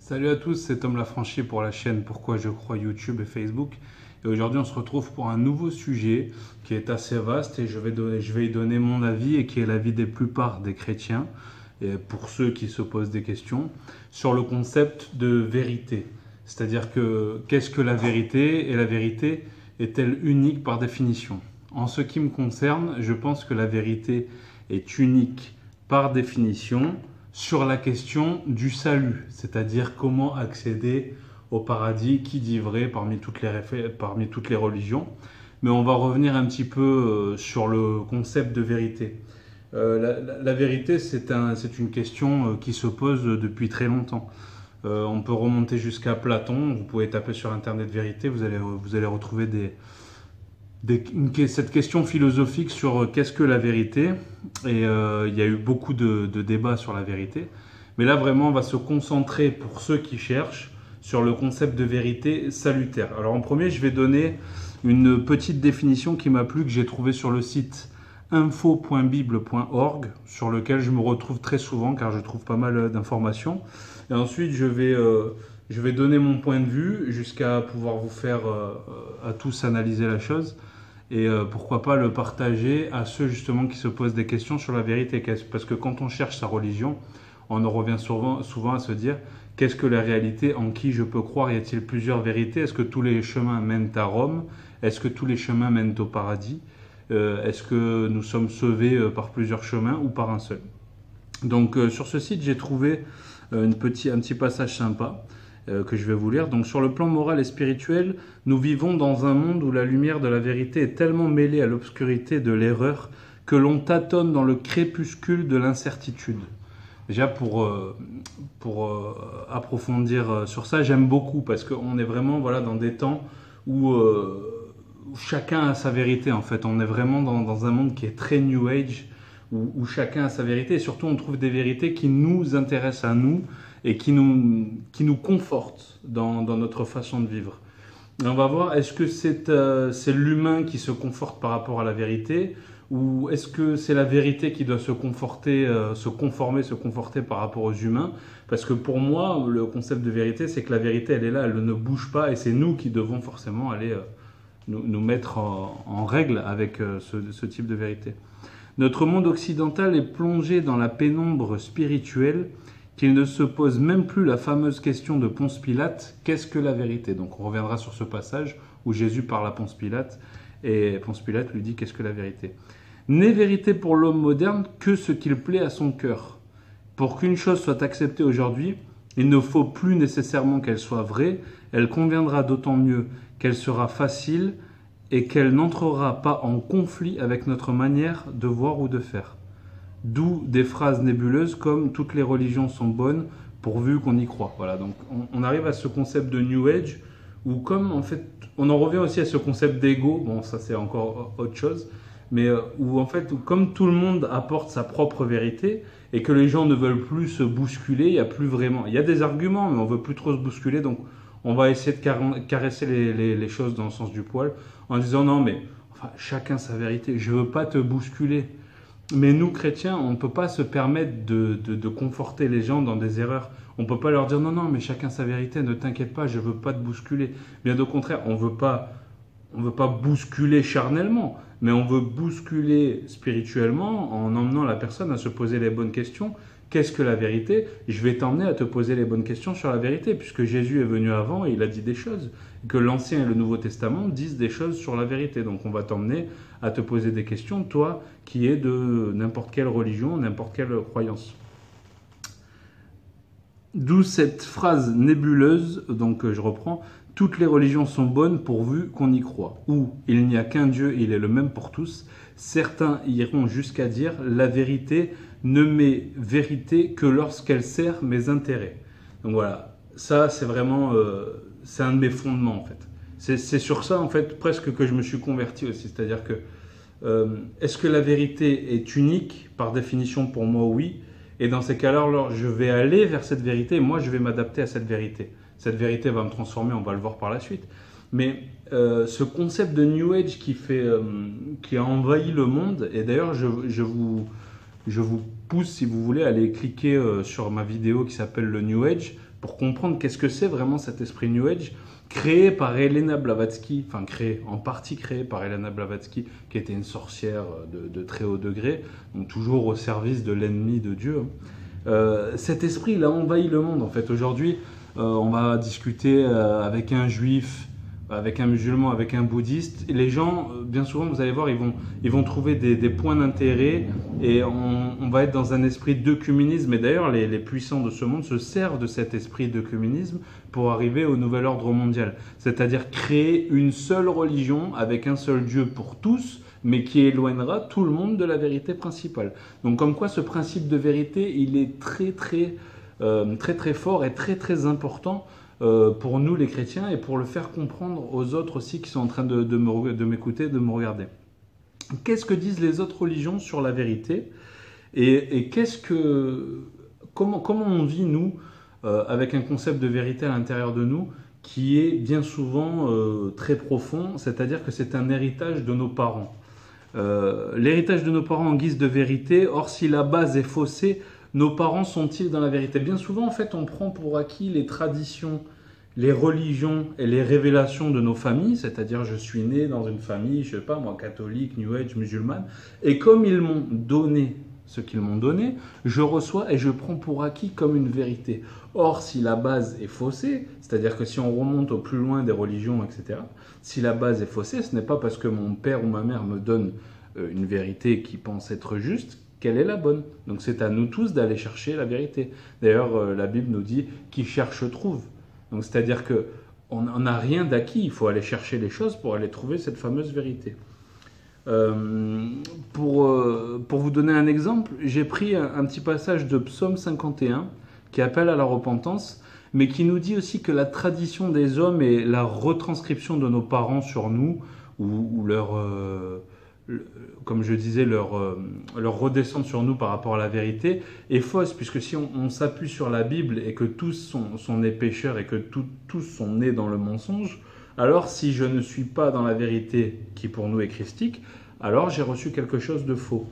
Salut à tous, c'est Tom Lafranchi pour la chaîne Pourquoi je crois YouTube et Facebook. Et aujourd'hui, on se retrouve pour un nouveau sujet qui est assez vaste et je vais y donner mon avis et qui est l'avis des plupart des chrétiens, et pour ceux qui se posent des questions, sur le concept de vérité. C'est-à-dire que qu'est-ce que la vérité et la vérité est-elle unique par définition? En ce qui me concerne, je pense que la vérité est unique par définition sur la question du salut, c'est-à-dire comment accéder au paradis, qui dit vrai parmi toutes les religions. Mais on va revenir un petit peu sur le concept de vérité. La vérité, c'est une question qui se pose depuis très longtemps. On peut remonter jusqu'à Platon, vous pouvez taper sur Internet vérité, vous allez retrouver cette question philosophique sur qu'est-ce que la vérité. Et il y a eu beaucoup de débats sur la vérité. Mais là, vraiment, on va se concentrer, pour ceux qui cherchent, sur le concept de vérité salutaire. Alors en premier, je vais donner une petite définition qui m'a plu, que j'ai trouvée sur le site info.bible.org, sur lequel je me retrouve très souvent, car je trouve pas mal d'informations. Et ensuite, je vais donner mon point de vue, jusqu'à pouvoir vous faire à tous analyser la chose. Et pourquoi pas le partager à ceux justement qui se posent des questions sur la vérité. Parce que quand on cherche sa religion, on en revient souvent à se dire qu'est-ce que la réalité, en qui je peux croire? Y a-t-il plusieurs vérités? Est-ce que tous les chemins mènent à Rome? Est-ce que tous les chemins mènent au paradis? Est-ce que nous sommes sauvés par plusieurs chemins ou par un seul? Donc sur ce site, j'ai trouvé un petit passage sympa que je vais vous lire. Donc, sur le plan moral et spirituel, nous vivons dans un monde où la lumière de la vérité est tellement mêlée à l'obscurité de l'erreur que l'on tâtonne dans le crépuscule de l'incertitude. Déjà, pour approfondir sur ça, j'aime beaucoup parce qu'on est vraiment dans des temps où chacun a sa vérité en fait. On est vraiment dans un monde qui est très New Age, où chacun a sa vérité et surtout on trouve des vérités qui nous intéressent à nous et qui nous confortent dans notre façon de vivre. Et on va voir, est-ce que c'est l'humain qui se conforte par rapport à la vérité, ou est-ce que c'est la vérité qui doit se conforter par rapport aux humains? Parce que pour moi, le concept de vérité, c'est que la vérité, elle est là, elle ne bouge pas, et c'est nous qui devons forcément aller nous mettre en règle avec ce type de vérité. Notre monde occidental est plongé dans la pénombre spirituelle qu'il ne se pose même plus la fameuse question de Ponce Pilate, qu'est-ce que la vérité? Donc on reviendra sur ce passage où Jésus parle à Ponce Pilate et Ponce Pilate lui dit qu'est-ce que la vérité? N'est vérité pour l'homme moderne que ce qu'il plaît à son cœur. Pour qu'une chose soit acceptée aujourd'hui, il ne faut plus nécessairement qu'elle soit vraie, elle conviendra d'autant mieux qu'elle sera facile et qu'elle n'entrera pas en conflit avec notre manière de voir ou de faire. D'où des phrases nébuleuses comme « toutes les religions sont bonnes pourvu qu'on y croit ». Voilà, donc on arrive à ce concept de New Age où comme en fait, on en revient aussi à ce concept d'ego, bon ça c'est encore autre chose, mais où en fait, comme tout le monde apporte sa propre vérité et que les gens ne veulent plus se bousculer, il y a plus vraiment, il y a des arguments mais on veut plus trop se bousculer, donc on va essayer de caresser les choses dans le sens du poil en disant non mais enfin, chacun sa vérité, je veux pas te bousculer. Mais nous, chrétiens, on ne peut pas se permettre de conforter les gens dans des erreurs. On ne peut pas leur dire non, mais chacun sa vérité, ne t'inquiète pas, je ne veux pas te bousculer. Bien au contraire, on veut pas bousculer charnellement, mais on veut bousculer spirituellement en emmenant la personne à se poser les bonnes questions. Qu'est-ce que la vérité? Je vais t'emmener à te poser les bonnes questions sur la vérité, puisque Jésus est venu avant et il a dit des choses, que l'Ancien et le Nouveau Testament disent des choses sur la vérité. Donc on va t'emmener à te poser des questions, toi qui es de n'importe quelle religion, n'importe quelle croyance. D'où cette phrase nébuleuse, donc je reprends, « Toutes les religions sont bonnes pourvu qu'on y croit » ou « Il n'y a qu'un Dieu, il est le même pour tous ». Certains iront jusqu'à dire « La vérité ne m'est vérité que lorsqu'elle sert mes intérêts ». Donc voilà, ça c'est vraiment, c'est un de mes fondements en fait. C'est sur ça en fait presque que je me suis converti aussi, c'est-à-dire que est-ce que la vérité est unique? Par définition pour moi oui. Et dans ces cas-là, alors, je vais aller vers cette vérité et moi, je vais m'adapter à cette vérité. Cette vérité va me transformer, on va le voir par la suite. Mais ce concept de New Age qui a envahi le monde, et d'ailleurs, je vous pousse, si vous voulez, à aller cliquer sur ma vidéo qui s'appelle le New Age, pour comprendre qu'est-ce que c'est vraiment cet esprit New Age, créé par Helena Blavatsky, enfin en partie créé par Helena Blavatsky, qui était une sorcière de très haut degré, donc toujours au service de l'ennemi de Dieu. Cet esprit, il a envahi le monde en fait. Aujourd'hui, on va discuter avec un juif, avec un musulman, avec un bouddhiste. Et les gens, bien souvent, vous allez voir, ils vont trouver des points d'intérêt et on va être dans un esprit d'œcuménisme. Et d'ailleurs, les puissants de ce monde se servent de cet esprit d'œcuménisme pour arriver au nouvel ordre mondial. C'est-à-dire créer une seule religion avec un seul Dieu pour tous, mais qui éloignera tout le monde de la vérité principale. Donc comme quoi ce principe de vérité, il est très fort et très important pour nous les chrétiens et pour le faire comprendre aux autres aussi qui sont en train de m'écouter, de me regarder. Qu'est-ce que disent les autres religions sur la vérité et comment on vit nous avec un concept de vérité à l'intérieur de nous qui est bien souvent très profond, c'est-à-dire que c'est un héritage de nos parents. L'héritage de nos parents en guise de vérité, or si la base est faussée, nos parents sont-ils dans la vérité? Bien souvent, en fait, on prend pour acquis les traditions, les religions et les révélations de nos familles, c'est-à-dire je suis né dans une famille, je sais pas moi, catholique, New Age, musulmane, et comme ils m'ont donné ce qu'ils m'ont donné, je reçois et je prends pour acquis comme une vérité. Or, si la base est faussée, c'est-à-dire que si on remonte au plus loin des religions, etc., si la base est faussée, ce n'est pas parce que mon père ou ma mère me donne une vérité qui pense être juste quelle est la bonne. Donc c'est à nous tous d'aller chercher la vérité. D'ailleurs, la Bible nous dit « qui cherche trouve ». Donc c'est-à-dire qu'on n'a rien d'acquis, il faut aller chercher les choses pour aller trouver cette fameuse vérité. Pour vous donner un exemple, j'ai pris un petit passage de Psaume 51 qui appelle à la repentance, mais qui nous dit aussi que la tradition des hommes et la retranscription de nos parents sur nous, ou leur... comme je disais, leur redescente sur nous par rapport à la vérité est fausse, puisque si on s'appuie sur la Bible et que tous sont nés pécheurs et que tous sont nés dans le mensonge, alors si je ne suis pas dans la vérité qui pour nous est christique, alors j'ai reçu quelque chose de faux.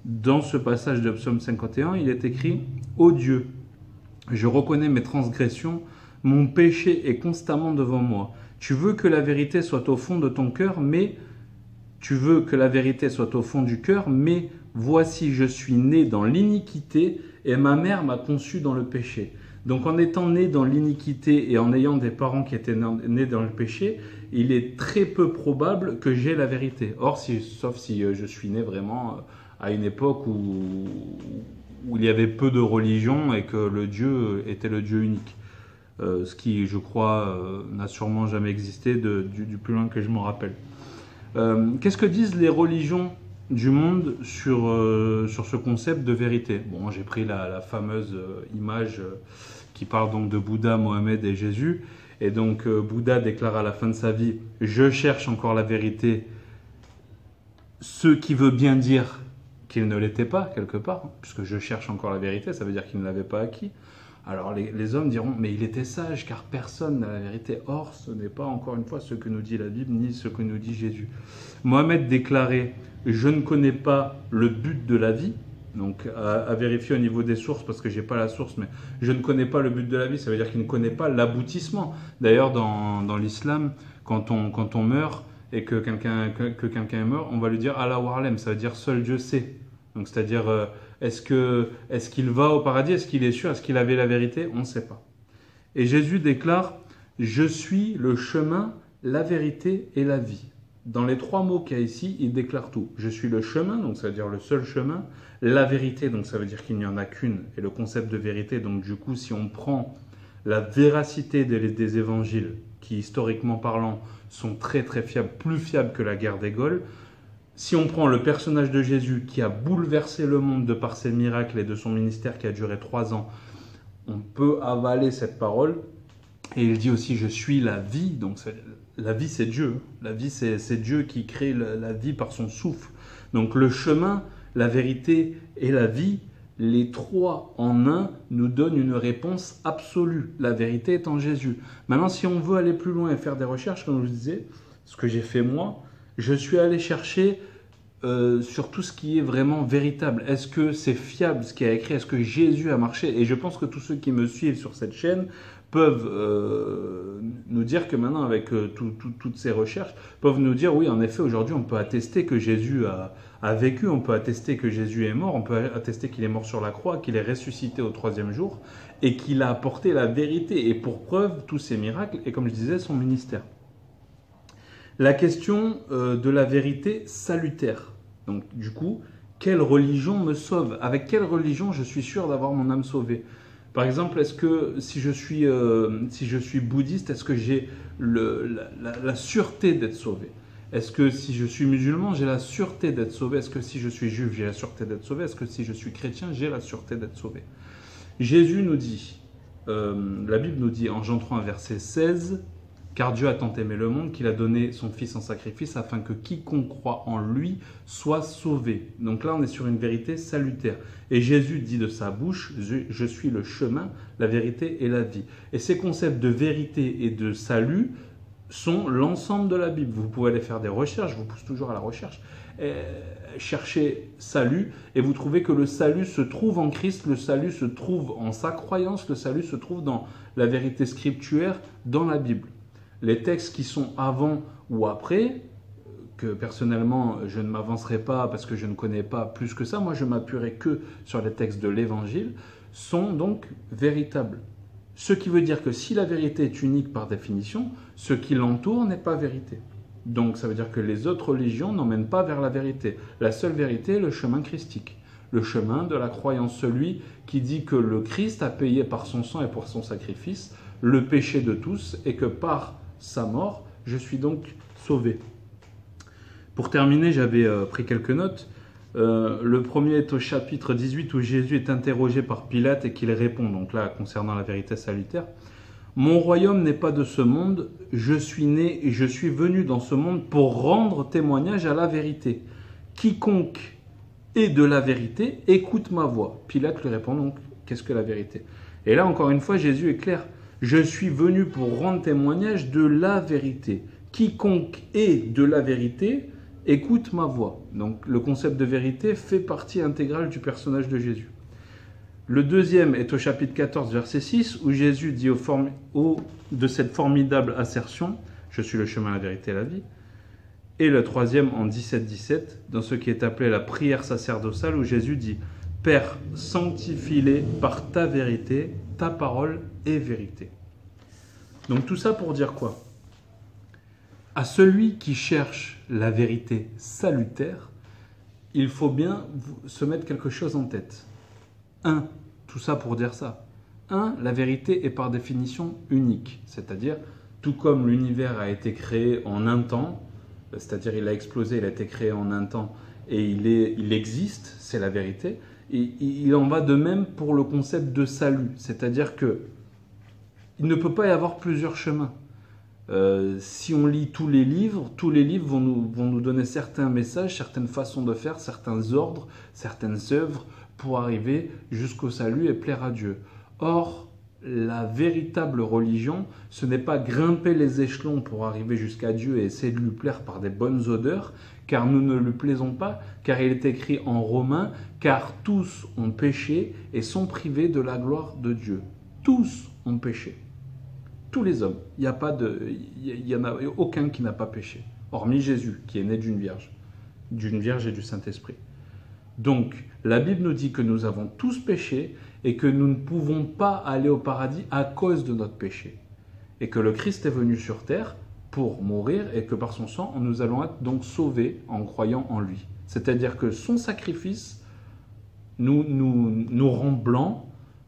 Dans ce passage de Psaume 51, il est écrit « Ô Dieu, je reconnais mes transgressions, mon péché est constamment devant moi. Tu veux que la vérité soit au fond de ton cœur, mais... Tu veux que la vérité soit au fond du cœur, mais voici, je suis né dans l'iniquité et ma mère m'a conçu dans le péché. » Donc en étant né dans l'iniquité et en ayant des parents qui étaient nés dans le péché, il est très peu probable que j'ai la vérité. Or, sauf si je suis né vraiment à une époque où il y avait peu de religion et que le Dieu était le Dieu unique. Ce qui, je crois, n'a sûrement jamais existé du plus loin que je m'en rappelle. Qu'est-ce que disent les religions du monde sur ce concept de vérité? Bon, j'ai pris la fameuse image qui parle donc de Bouddha, Mohamed et Jésus. Et donc Bouddha déclare à la fin de sa vie « Je cherche encore la vérité », ce qui veut bien dire qu'il ne l'était pas quelque part, puisque je cherche encore la vérité, ça veut dire qu'il ne l'avait pas acquis. Alors les hommes diront « mais il était sage car personne n'a la vérité ». Or, ce n'est pas encore une fois ce que nous dit la Bible ni ce que nous dit Jésus. Mohamed déclarait « je ne connais pas le but de la vie ». Donc à vérifier au niveau des sources parce que je n'ai pas la source, mais je ne connais pas le but de la vie, ça veut dire qu'il ne connaît pas l'aboutissement. D'ailleurs dans l'islam, quand on meurt et que quelqu'un est mort, on va lui dire « Allah Warlem », ça veut dire « seul Dieu sait ». Donc c'est-à-dire, est-ce qu'il va au paradis? Est-ce qu'il est sûr? Est-ce qu'il avait la vérité? On ne sait pas. Et Jésus déclare « Je suis le chemin, la vérité et la vie ». Dans les trois mots qu'il y a ici, il déclare tout. Je suis le chemin, donc ça veut dire le seul chemin. La vérité, donc ça veut dire qu'il n'y en a qu'une. Et le concept de vérité, donc du coup, si on prend la véracité des évangiles, qui historiquement parlant sont très fiables, plus fiables que la guerre des Gaules, si on prend le personnage de Jésus qui a bouleversé le monde de par ses miracles et de son ministère qui a duré 3 ans, on peut avaler cette parole. Et il dit aussi « je suis la vie ». Donc la vie c'est Dieu. La vie c'est Dieu qui crée la vie par son souffle. Donc le chemin, la vérité et la vie, les trois en un nous donnent une réponse absolue. La vérité est en Jésus. Maintenant si on veut aller plus loin et faire des recherches, comme je disais, ce que j'ai fait moi, je suis allé chercher sur tout ce qui est vraiment véritable. Est-ce que c'est fiable ce qui est écrit? Est-ce que Jésus a marché? Et je pense que tous ceux qui me suivent sur cette chaîne peuvent nous dire que maintenant, avec toutes ces recherches, peuvent nous dire, oui, en effet, aujourd'hui, on peut attester que Jésus a vécu, on peut attester que Jésus est mort, on peut attester qu'il est mort sur la croix, qu'il est ressuscité au 3e jour, et qu'il a apporté la vérité, et pour preuve, tous ces miracles, et comme je disais, son ministère. La question de la vérité salutaire. Donc, du coup, quelle religion me sauve? Avec quelle religion je suis sûr d'avoir mon âme sauvée? Par exemple, est-ce que si je suis bouddhiste, est-ce que j'ai la sûreté d'être sauvé? Est-ce que si je suis musulman, j'ai la sûreté d'être sauvé? Est-ce que si je suis juif, j'ai la sûreté d'être sauvé? Est-ce que si je suis chrétien, j'ai la sûreté d'être sauvé? Jésus nous dit, la Bible nous dit en Jean 3, verset 16, « Car Dieu a tant aimé le monde qu'il a donné son Fils en sacrifice afin que quiconque croit en lui soit sauvé. » Donc là, on est sur une vérité salutaire. Et Jésus dit de sa bouche, « Je suis le chemin, la vérité et la vie. » Et ces concepts de vérité et de salut sont l'ensemble de la Bible. Vous pouvez aller faire des recherches, je vous pousse toujours à la recherche. Cherchez salut et vous trouvez que le salut se trouve en Christ, le salut se trouve en sa croyance, le salut se trouve dans la vérité scripturaire, dans la Bible. Les textes qui sont avant ou après, que personnellement je ne m'avancerai pas parce que je ne connais pas plus que ça, moi je m'appuierai que sur les textes de l'Évangile, sont donc véritables. Ce qui veut dire que si la vérité est unique par définition, ce qui l'entoure n'est pas vérité. Donc ça veut dire que les autres religions n'emmènent pas vers la vérité. La seule vérité est le chemin christique, le chemin de la croyance, celui qui dit que le Christ a payé par son sang et pour son sacrifice le péché de tous et que par sa mort, je suis donc sauvé. Pour terminer, j'avais pris quelques notes. Le premier est au chapitre 18 où Jésus est interrogé par Pilate et qu'il répond, donc là, concernant la vérité salutaire. « Mon royaume n'est pas de ce monde, je suis né et je suis venu dans ce monde pour rendre témoignage à la vérité. Quiconque est de la vérité, écoute ma voix. » Pilate lui répond donc, qu'est-ce que la vérité? Et là, encore une fois, Jésus est clair. Je suis venu pour rendre témoignage de la vérité. Quiconque est de la vérité, écoute ma voix. Donc le concept de vérité fait partie intégrale du personnage de Jésus. Le deuxième est au chapitre 14, verset 6, où Jésus dit de cette formidable assertion, « Je suis le chemin, la vérité et la vie ». Et le troisième en 17-17, dans ce qui est appelé la prière sacerdotale, où Jésus dit « Père, sanctifie-les par ta vérité, ta parole est vérité. » Donc tout ça pour dire quoi? À celui qui cherche la vérité salutaire, il faut bien se mettre quelque chose en tête. Tout ça pour dire ça. La vérité est par définition unique, c'est-à-dire tout comme l'univers a été créé en un temps, c'est-à-dire il a explosé, il a été créé en un temps et il existe, c'est la vérité. Et il en va de même pour le concept de salut, c'est-à-dire que il ne peut pas y avoir plusieurs chemins. Si on lit tous les livres vont nous donner certains messages, certaines façons de faire, certains ordres, certaines œuvres pour arriver jusqu'au salut et plaire à Dieu. Or, la véritable religion, ce n'est pas grimper les échelons pour arriver jusqu'à Dieu et essayer de lui plaire par des bonnes odeurs, car nous ne lui plaisons pas, car il est écrit en Romains, car tous ont péché et sont privés de la gloire de Dieu. Tous ont péché. Tous les hommes. Il n'y en a aucun qui n'a pas péché, hormis Jésus, qui est né d'une vierge et du Saint-Esprit. Donc, la Bible nous dit que nous avons tous péché et que nous ne pouvons pas aller au paradis à cause de notre péché. Et que le Christ est venu sur terre pour mourir et que par son sang, nous allons être donc sauvés en croyant en lui. C'est-à-dire que son sacrifice nous rend blancs,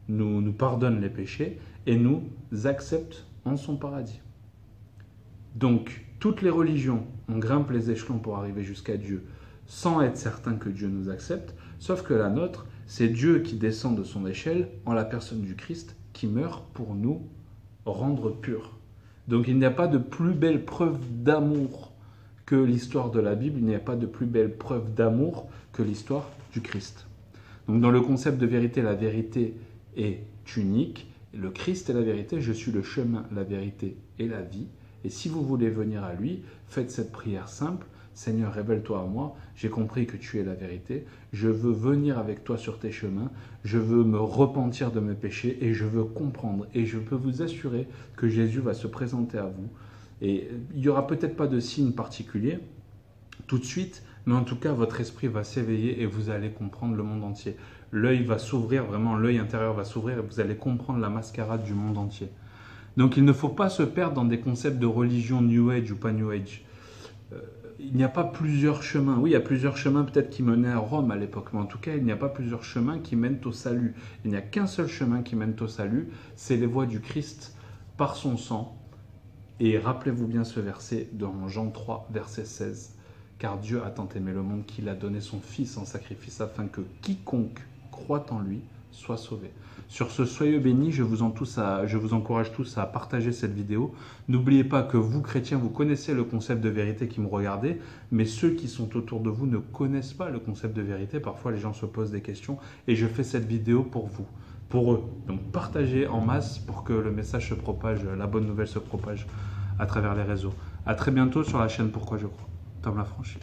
nous pardonne les péchés et nous accepte en son paradis. Donc, toutes les religions, on grimpe les échelons pour arriver jusqu'à Dieu sans être certain que Dieu nous accepte, sauf que la nôtre, c'est Dieu qui descend de son échelle en la personne du Christ qui meurt pour nous rendre purs. Donc il n'y a pas de plus belle preuve d'amour que l'histoire de la Bible, il n'y a pas de plus belle preuve d'amour que l'histoire du Christ. Donc dans le concept de vérité, la vérité est unique, le Christ est la vérité, je suis le chemin, la vérité et la vie. Et si vous voulez venir à lui, faites cette prière simple, Seigneur, révèle-toi à moi, j'ai compris que tu es la vérité, je veux venir avec toi sur tes chemins, je veux me repentir de mes péchés et je veux comprendre. Et je peux vous assurer que Jésus va se présenter à vous. Et il n'y aura peut-être pas de signe particulier tout de suite, mais en tout cas, votre esprit va s'éveiller et vous allez comprendre le monde entier. L'œil va s'ouvrir, vraiment, l'œil intérieur va s'ouvrir et vous allez comprendre la mascarade du monde entier. Donc il ne faut pas se perdre dans des concepts de religion New Age ou pas New Age. Il n'y a pas plusieurs chemins. Oui, il y a plusieurs chemins peut-être qui menaient à Rome à l'époque, mais en tout cas, il n'y a pas plusieurs chemins qui mènent au salut. Il n'y a qu'un seul chemin qui mène au salut, c'est les voies du Christ par son sang. Et rappelez-vous bien ce verset dans Jean 3, verset 16. Car Dieu a tant aimé le monde qu'il a donné son Fils en sacrifice afin que quiconque croit en lui soit sauvé. Sur ce, soyez bénis, je vous encourage tous à partager cette vidéo. N'oubliez pas que vous, chrétiens, vous connaissez le concept de vérité qui me regardez, mais ceux qui sont autour de vous ne connaissent pas le concept de vérité. Parfois, les gens se posent des questions et je fais cette vidéo pour vous, pour eux. Donc, partagez en masse pour que le message se propage, la bonne nouvelle se propage à travers les réseaux. À très bientôt sur la chaîne Pourquoi je crois. Tom Lafranchi.